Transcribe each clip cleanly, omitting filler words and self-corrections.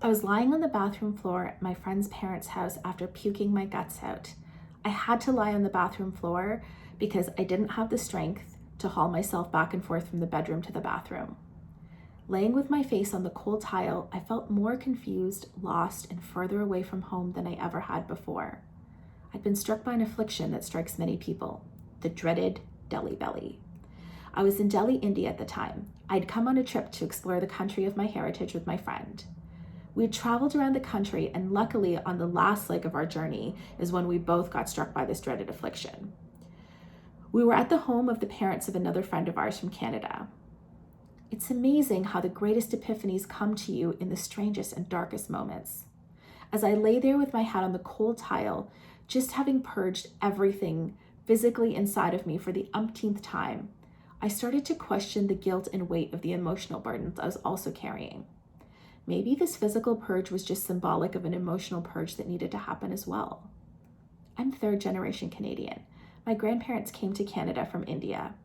I was lying on the bathroom floor at my friend's parents' house after puking my guts out. I had to lie on the bathroom floor because I didn't have the strength to haul myself back and forth from the bedroom to the bathroom. Laying with my face on the cold tile, I felt more confused, lost, and further away from home than I ever had before. I'd been struck by an affliction that strikes many people, the dreaded Delhi belly. I was in Delhi, India at the time. I'd come on a trip to explore the country of my heritage with my friend. We had traveled around the country, and luckily on the last leg of our journey is when we both got struck by this dreaded affliction. We were at the home of the parents of another friend of ours from Canada. It's amazing how the greatest epiphanies come to you in the strangest and darkest moments. As I lay there with my head on the cold tile, just having purged everything physically inside of me for the umpteenth time, I started to question the guilt and weight of the emotional burdens I was also carrying. Maybe this physical purge was just symbolic of an emotional purge that needed to happen as well. I'm third-generation Canadian. My grandparents came to Canada from India.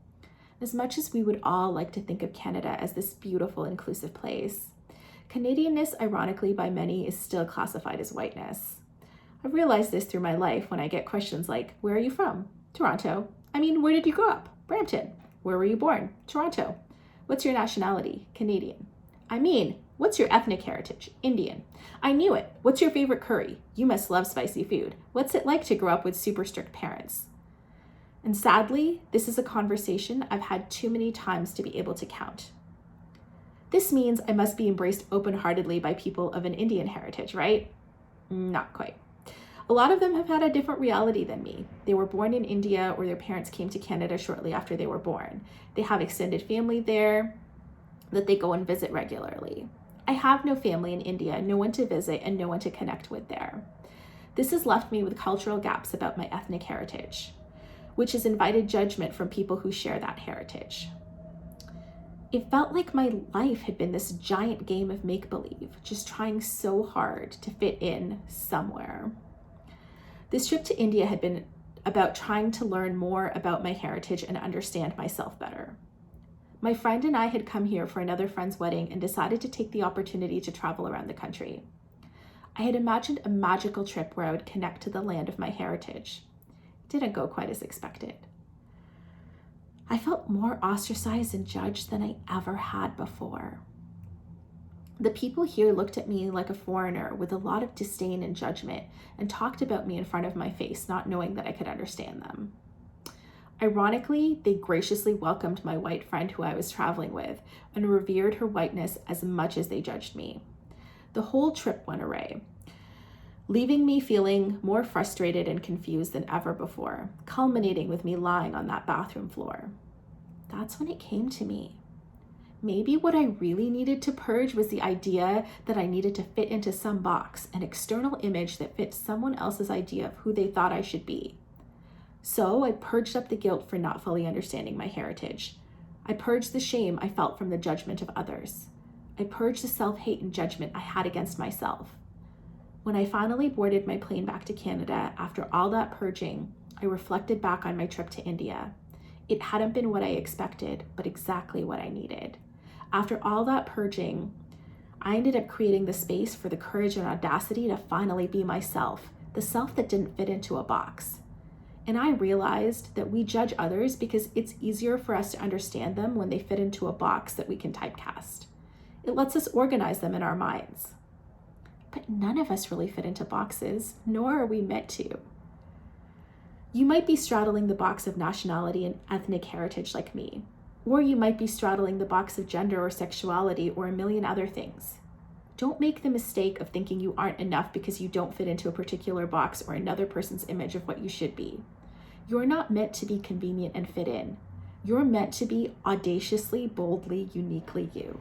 As much as we would all like to think of Canada as this beautiful, inclusive place, Canadianness, ironically by many, is still classified as whiteness. I've realized this through my life when I get questions like, where are you from? Toronto. I mean, where did you grow up? Brampton. Where were you born? Toronto. What's your nationality? Canadian. I mean, what's your ethnic heritage? Indian. I knew it. What's your favorite curry? You must love spicy food. What's it like to grow up with super strict parents? And sadly, this is a conversation I've had too many times to be able to count. This means I must be embraced open-heartedly by people of an Indian heritage, right? Not quite. A lot of them have had a different reality than me. They were born in India, or their parents came to Canada shortly after they were born. They have extended family there that they go and visit regularly. I have no family in India, no one to visit, and no one to connect with there. This has left me with cultural gaps about my ethnic heritage, which has invited judgment from people who share that heritage. It felt like my life had been this giant game of make-believe, just trying so hard to fit in somewhere. This trip to India had been about trying to learn more about my heritage and understand myself better. My friend and I had come here for another friend's wedding and decided to take the opportunity to travel around the country. I had imagined a magical trip where I would connect to the land of my heritage. It didn't go quite as expected. I felt more ostracized and judged than I ever had before. The people here looked at me like a foreigner with a lot of disdain and judgment and talked about me in front of my face, not knowing that I could understand them. Ironically, they graciously welcomed my white friend who I was traveling with and revered her whiteness as much as they judged me. The whole trip went awry, leaving me feeling more frustrated and confused than ever before, culminating with me lying on that bathroom floor. That's when it came to me. Maybe what I really needed to purge was the idea that I needed to fit into some box, an external image that fits someone else's idea of who they thought I should be. So I purged up the guilt for not fully understanding my heritage. I purged the shame I felt from the judgment of others. I purged the self-hate and judgment I had against myself. When I finally boarded my plane back to Canada, after all that purging, I reflected back on my trip to India. It hadn't been what I expected, but exactly what I needed. After all that purging, I ended up creating the space for the courage and audacity to finally be myself, the self that didn't fit into a box. And I realized that we judge others because it's easier for us to understand them when they fit into a box that we can typecast. It lets us organize them in our minds. But none of us really fit into boxes, nor are we meant to. You might be straddling the box of nationality and ethnic heritage like me, or you might be straddling the box of gender or sexuality or a million other things. Don't make the mistake of thinking you aren't enough because you don't fit into a particular box or another person's image of what you should be. You're not meant to be convenient and fit in. You're meant to be audaciously, boldly, uniquely you.